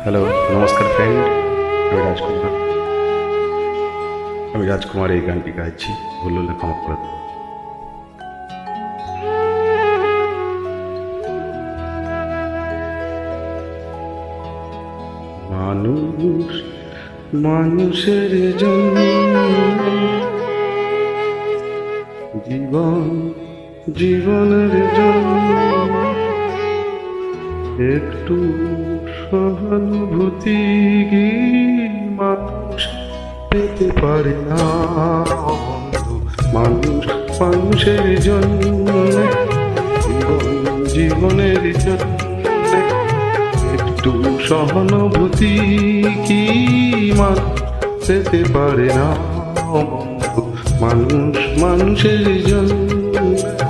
Hello, নমস্কার friend. আমি রাজকুমার এই গানটি গাইছি, ভুল হলে ক্ষমা করে দেবো। মানুষ মানুষের জন্য, জীবন জীবনের জন্য একটু সহানুভূতি কি মানুষ পেতে পারে না বন্ধু? মানুষ মানুষের জন্য, জীবন জীবনের জন্য একটু সহানুভূতি কি মানুষ পেতে পারে না বন্ধু? মানুষ মানুষের জন্য।